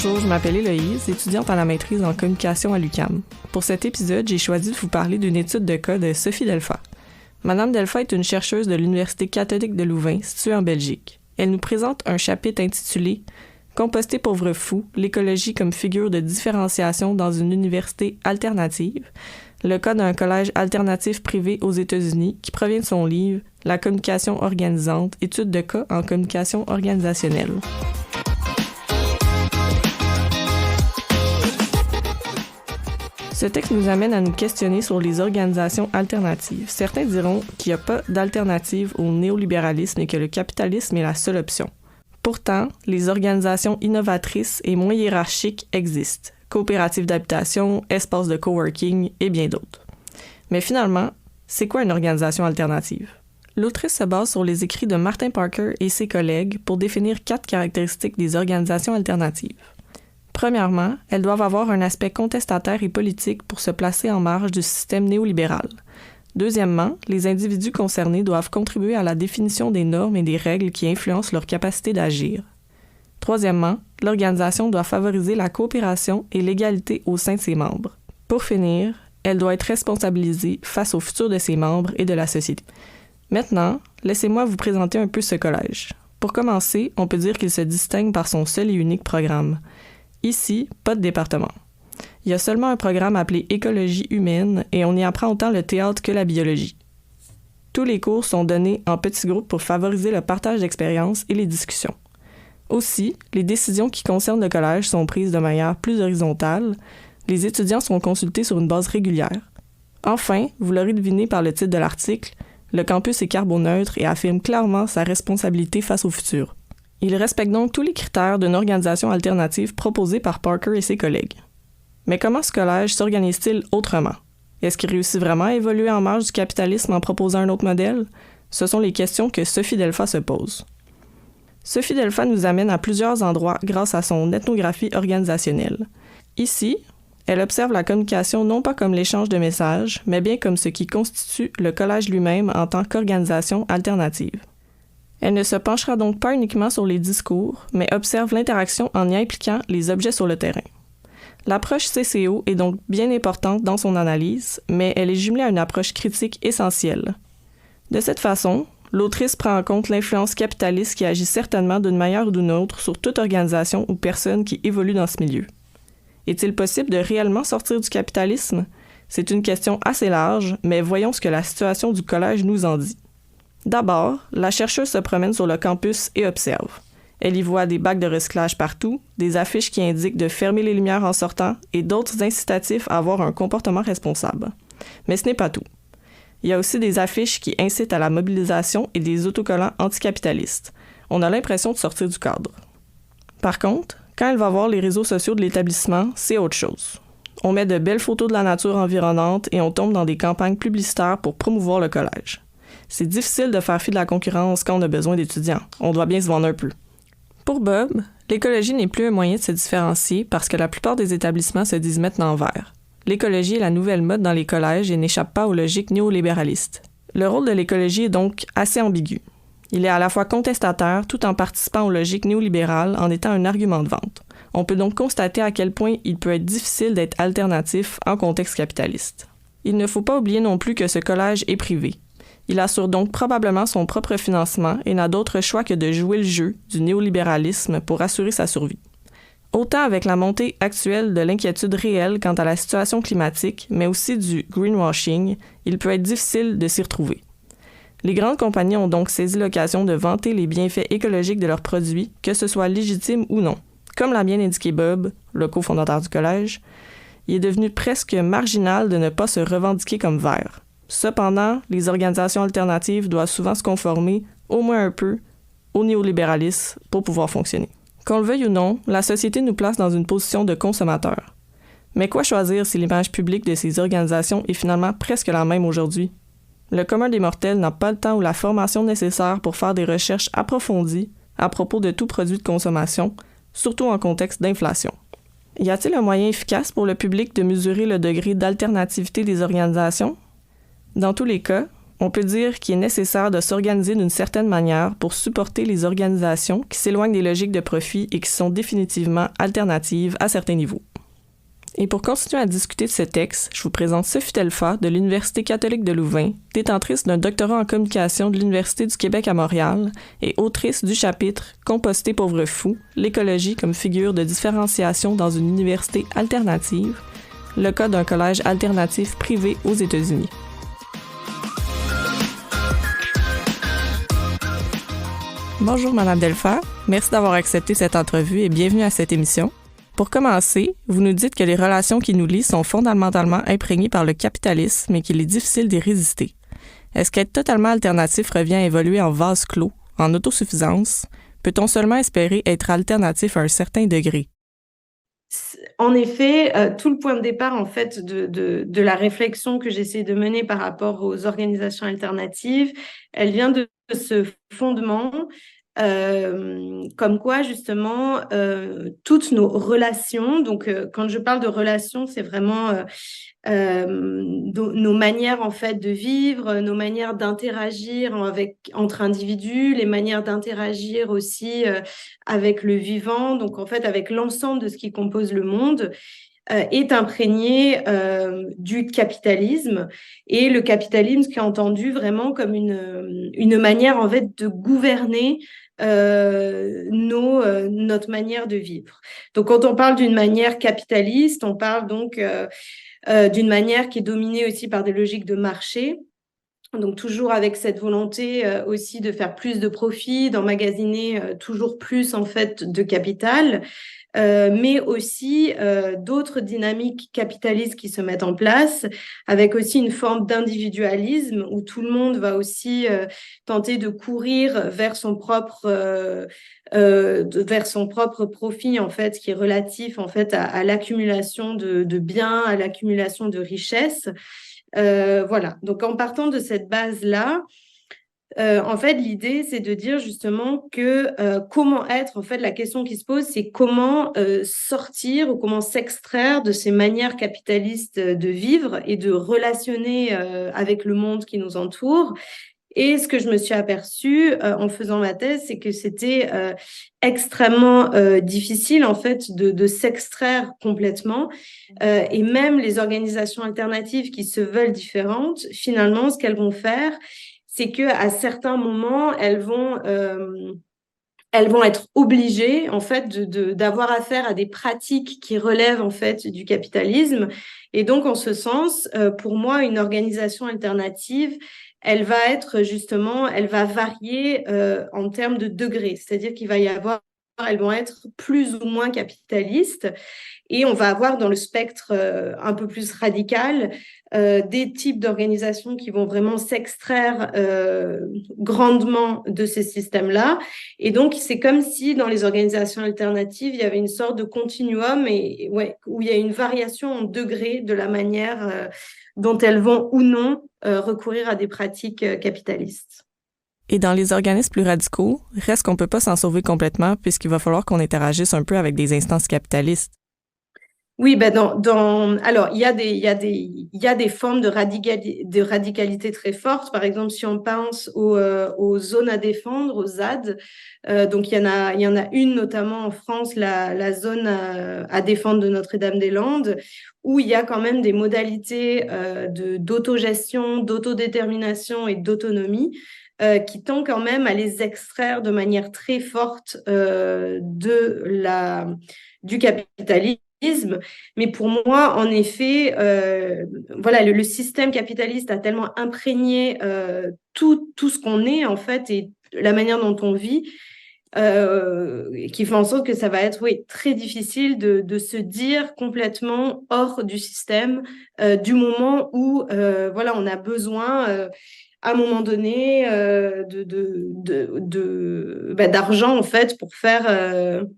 Bonjour, je m'appelle Héloïse, étudiante à la maîtrise en communication à l'UQAM. Pour cet épisode, j'ai choisi de vous parler d'une étude de cas de Sophie Delfa. Madame Delfa est une chercheuse de l'Université catholique de Louvain, située en Belgique. Elle nous présente un chapitre intitulé « Composter pauvre fou, l'écologie comme figure de différenciation dans une université alternative », le cas d'un collège alternatif privé aux États-Unis qui provient de son livre « La communication organisante, étude de cas en communication organisationnelle ». Ce texte nous amène à nous questionner sur les organisations alternatives. Certains diront qu'il n'y a pas d'alternative au néolibéralisme et que le capitalisme est la seule option. Pourtant, les organisations innovatrices et moins hiérarchiques existent. Coopératives d'habitation, espaces de coworking et bien d'autres. Mais finalement, c'est quoi une organisation alternative? L'autrice se base sur les écrits de Martin Parker et ses collègues pour définir 4 caractéristiques des organisations alternatives. Premièrement, elles doivent avoir un aspect contestataire et politique pour se placer en marge du système néolibéral. Deuxièmement, les individus concernés doivent contribuer à la définition des normes et des règles qui influencent leur capacité d'agir. Troisièmement, l'organisation doit favoriser la coopération et l'égalité au sein de ses membres. Pour finir, elle doit être responsabilisée face au futur de ses membres et de la société. Maintenant, laissez-moi vous présenter un peu ce collège. Pour commencer, on peut dire qu'il se distingue par son seul et unique programme. Ici, pas de département. Il y a seulement un programme appelé Écologie humaine et on y apprend autant le théâtre que la biologie. Tous les cours sont donnés en petits groupes pour favoriser le partage d'expériences et les discussions. Aussi, les décisions qui concernent le collège sont prises de manière plus horizontale. Les étudiants sont consultés sur une base régulière. Enfin, vous l'aurez deviné par le titre de l'article, le campus est carboneutre et affirme clairement sa responsabilité face au futur. Il respecte donc tous les critères d'une organisation alternative proposée par Parker et ses collègues. Mais comment ce collège s'organise-t-il autrement? Est-ce qu'il réussit vraiment à évoluer en marge du capitalisme en proposant un autre modèle? Ce sont les questions que Sophie Delfa se pose. Sophie Delfa nous amène à plusieurs endroits grâce à son ethnographie organisationnelle. Ici, elle observe la communication non pas comme l'échange de messages, mais bien comme ce qui constitue le collège lui-même en tant qu'organisation alternative. Elle ne se penchera donc pas uniquement sur les discours, mais observe l'interaction en y impliquant les objets sur le terrain. L'approche CCO est donc bien importante dans son analyse, mais elle est jumelée à une approche critique essentielle. De cette façon, l'autrice prend en compte l'influence capitaliste qui agit certainement d'une manière ou d'une autre sur toute organisation ou personne qui évolue dans ce milieu. Est-il possible de réellement sortir du capitalisme? C'est une question assez large, mais voyons ce que la situation du collège nous en dit. D'abord, la chercheuse se promène sur le campus et observe. Elle y voit des bacs de recyclage partout, des affiches qui indiquent de fermer les lumières en sortant et d'autres incitatifs à avoir un comportement responsable. Mais ce n'est pas tout. Il y a aussi des affiches qui incitent à la mobilisation et des autocollants anticapitalistes. On a l'impression de sortir du cadre. Par contre, quand elle va voir les réseaux sociaux de l'établissement, c'est autre chose. On met de belles photos de la nature environnante et on tombe dans des campagnes publicitaires pour promouvoir le collège. C'est difficile de faire fi de la concurrence quand on a besoin d'étudiants. On doit bien se vendre un peu. Pour Bob, l'écologie n'est plus un moyen de se différencier parce que la plupart des établissements se disent maintenant verts. L'écologie est la nouvelle mode dans les collèges et n'échappe pas aux logiques néolibéralistes. Le rôle de l'écologie est donc assez ambigu. Il est à la fois contestataire tout en participant aux logiques néolibérales en étant un argument de vente. On peut donc constater à quel point il peut être difficile d'être alternatif en contexte capitaliste. Il ne faut pas oublier non plus que ce collège est privé. Il assure donc probablement son propre financement et n'a d'autre choix que de jouer le jeu du néolibéralisme pour assurer sa survie. Autant avec la montée actuelle de l'inquiétude réelle quant à la situation climatique, mais aussi du greenwashing, il peut être difficile de s'y retrouver. Les grandes compagnies ont donc saisi l'occasion de vanter les bienfaits écologiques de leurs produits, que ce soit légitime ou non. Comme l'a bien indiqué Bob, le cofondateur du collège, il est devenu presque marginal de ne pas se revendiquer comme vert. Cependant, les organisations alternatives doivent souvent se conformer, au moins un peu, au néolibéralisme pour pouvoir fonctionner. Qu'on le veuille ou non, la société nous place dans une position de consommateur. Mais quoi choisir si l'image publique de ces organisations est finalement presque la même aujourd'hui? Le commun des mortels n'a pas le temps ou la formation nécessaire pour faire des recherches approfondies à propos de tout produit de consommation, surtout en contexte d'inflation. Y a-t-il un moyen efficace pour le public de mesurer le degré d'alternativité des organisations? Dans tous les cas, On peut dire qu'il est nécessaire de s'organiser d'une certaine manière pour supporter les organisations qui s'éloignent des logiques de profit et qui sont définitivement alternatives à certains niveaux. Et pour continuer à discuter de ce texte, je vous présente Sophie Telfa de l'Université catholique de Louvain, détentrice d'un doctorat en communication de l'Université du Québec à Montréal et autrice du chapitre « Composter pauvre fou, l'écologie comme figure de différenciation dans une université alternative », le cas d'un collège alternatif privé aux États-Unis. Bonjour Madame Delfa, merci d'avoir accepté cette entrevue et bienvenue à cette émission. Pour commencer, vous nous dites que les relations qui nous lient sont fondamentalement imprégnées par le capitalisme et qu'il est difficile d'y résister. Est-ce qu'être totalement alternatif revient à évoluer en vase clos, en autosuffisance? Peut-on seulement espérer être alternatif à un certain degré? En effet, tout le point de départ en fait de la réflexion que j'essaie de mener par rapport aux organisations alternatives, elle vient de ce fondement comme quoi justement toutes nos relations, donc quand je parle de relations, c'est vraiment nos manières en fait de vivre, nos manières d'interagir entre individus, les manières d'interagir aussi avec le vivant, donc en fait avec l'ensemble de ce qui compose le monde est imprégné du capitalisme, et le capitalisme qui est entendu vraiment comme une manière en fait de gouverner notre manière de vivre. Donc quand on parle d'une manière capitaliste, on parle donc d'une manière qui est dominée aussi par des logiques de marché. Donc toujours avec cette volonté aussi de faire plus de profit, d'emmagasiner toujours plus en fait de capital, mais aussi d'autres dynamiques capitalistes qui se mettent en place, avec aussi une forme d'individualisme où tout le monde va aussi tenter de courir vers son propre profit en fait, qui est relatif en fait à l'accumulation de biens, à l'accumulation de richesses. Voilà, donc en partant de cette base-là, en fait, l'idée, c'est de dire justement que comment être, en fait, la question qui se pose, c'est comment sortir ou comment s'extraire de ces manières capitalistes de vivre et de relationner avec le monde qui nous entoure. Et ce que je me suis aperçue en faisant ma thèse, c'est que c'était extrêmement difficile en fait de s'extraire complètement. Et même les organisations alternatives qui se veulent différentes, finalement, ce qu'elles vont faire, c'est que à certains moments, elles vont être obligées en fait d'avoir affaire à des pratiques qui relèvent en fait du capitalisme. Et donc en ce sens, pour moi, une organisation alternative, elle va être justement, elle va varier en termes de degrés, c'est-à-dire qu'il va y avoir, elles vont être plus ou moins capitalistes. Et on va avoir dans le spectre un peu plus radical des types d'organisations qui vont vraiment s'extraire grandement de ces systèmes-là. Et donc, c'est comme si dans les organisations alternatives, il y avait une sorte de continuum où il y a une variation en degrés de la manière dont elles vont ou non recourir à des pratiques capitalistes. Et dans les organismes plus radicaux, reste qu'on ne peut pas s'en sauver complètement puisqu'il va falloir qu'on interagisse un peu avec des instances capitalistes. Oui, ben alors il y a des formes de radicalité très fortes. Par exemple, si on pense aux zones à défendre, aux ZAD, donc il y en a une notamment en France, la zone à défendre de Notre-Dame-des-Landes, où il y a quand même des modalités d'autogestion, d'autodétermination et d'autonomie qui tend quand même à les extraire de manière très forte du capitalisme. Mais pour moi, en effet, voilà, le système capitaliste a tellement imprégné tout ce qu'on est, en fait, et la manière dont on vit, qui fait en sorte que ça va être très difficile de se dire complètement hors du système du moment où voilà, on a besoin à un moment donné d'argent en fait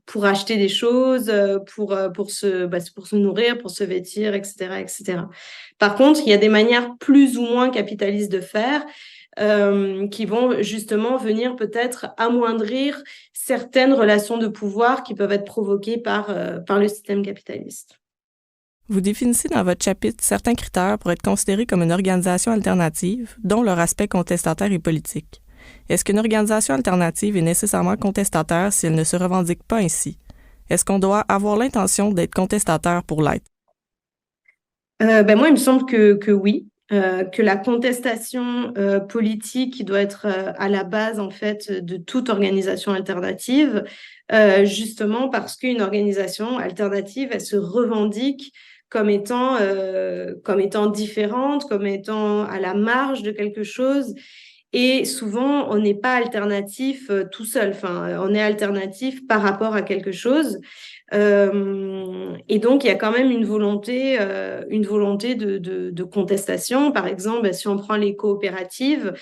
pour acheter des choses, pour se nourrir, pour se vêtir, etc., etc. Par contre, il y a des manières plus ou moins capitalistes de faire qui vont justement venir peut-être amoindrir certaines relations de pouvoir qui peuvent être provoquées par le système capitaliste. Vous définissez dans votre chapitre certains critères pour être considéré comme une organisation alternative, dont leur aspect contestataire et politique. Est-ce qu'une organisation alternative est nécessairement contestataire si elle ne se revendique pas ainsi? Est-ce qu'on doit avoir l'intention d'être contestataire pour l'être? Moi, il me semble que oui, que la contestation politique doit être à la base en fait de toute organisation alternative, justement parce qu'une organisation alternative, elle se revendique comme étant différente, comme étant à la marge de quelque chose. Et souvent, on n'est pas alternatif tout seul. Enfin, on est alternatif par rapport à quelque chose. Et donc, il y a quand même une volonté de contestation. Par exemple, si on prend les coopératives,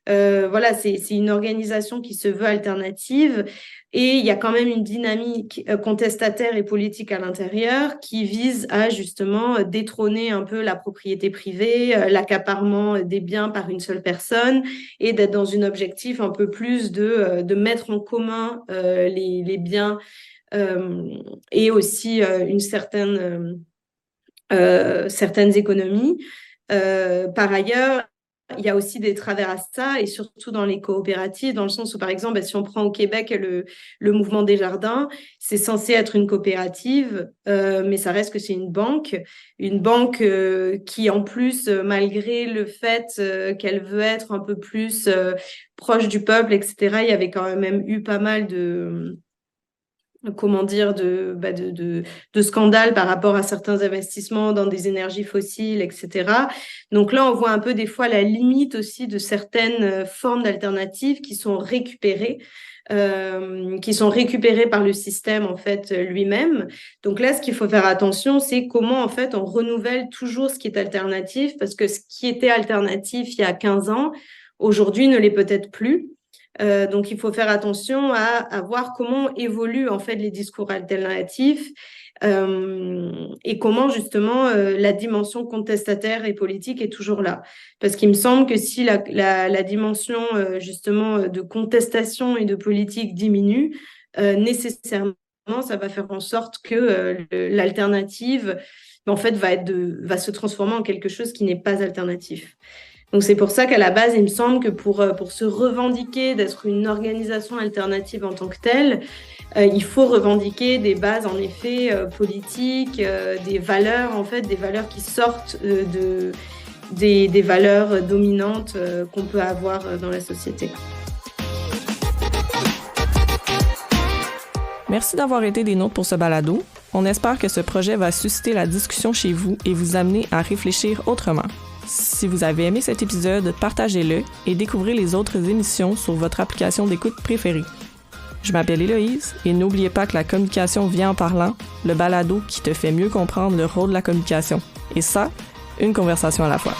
voilà, c'est une organisation qui se veut alternative et il y a quand même une dynamique contestataire et politique à l'intérieur qui vise à justement détrôner un peu la propriété privée, l'accaparement des biens par une seule personne et d'être dans un objectif un peu plus de mettre en commun les biens et aussi certaines économies. Par ailleurs, il y a aussi des travers à ça, et surtout dans les coopératives, dans le sens où, par exemple, si on prend au Québec le mouvement des jardins, c'est censé être une coopérative, mais ça reste que c'est une banque qui, en plus, malgré le fait qu'elle veut être un peu plus proche du peuple, etc., il y avait quand même eu pas mal de scandales par rapport à certains investissements dans des énergies fossiles, etc. Donc là, on voit un peu des fois la limite aussi de certaines formes d'alternatives qui sont récupérées par le système en fait lui-même. Donc là, ce qu'il faut faire attention, c'est comment en fait on renouvelle toujours ce qui est alternatif, parce que ce qui était alternatif il y a 15 ans, aujourd'hui ne l'est peut-être plus. Donc, il faut faire attention à voir comment évoluent en fait les discours alternatifs et comment justement la dimension contestataire et politique est toujours là. Parce qu'il me semble que si la dimension justement de contestation et de politique diminue, nécessairement, ça va faire en sorte que l'alternative en fait va se transformer en quelque chose qui n'est pas alternatif. Donc, c'est pour ça qu'à la base, il me semble que pour se revendiquer d'être une organisation alternative en tant que telle, il faut revendiquer des bases, en effet, politiques, des valeurs qui sortent des valeurs dominantes qu'on peut avoir dans la société. Merci d'avoir été des nôtres pour ce balado. On espère que ce projet va susciter la discussion chez vous et vous amener à réfléchir autrement. Si vous avez aimé cet épisode, partagez-le et découvrez les autres émissions sur votre application d'écoute préférée. Je m'appelle Héloïse et n'oubliez pas que la communication vient en parlant, le balado qui te fait mieux comprendre le rôle de la communication. Et ça, une conversation à la fois.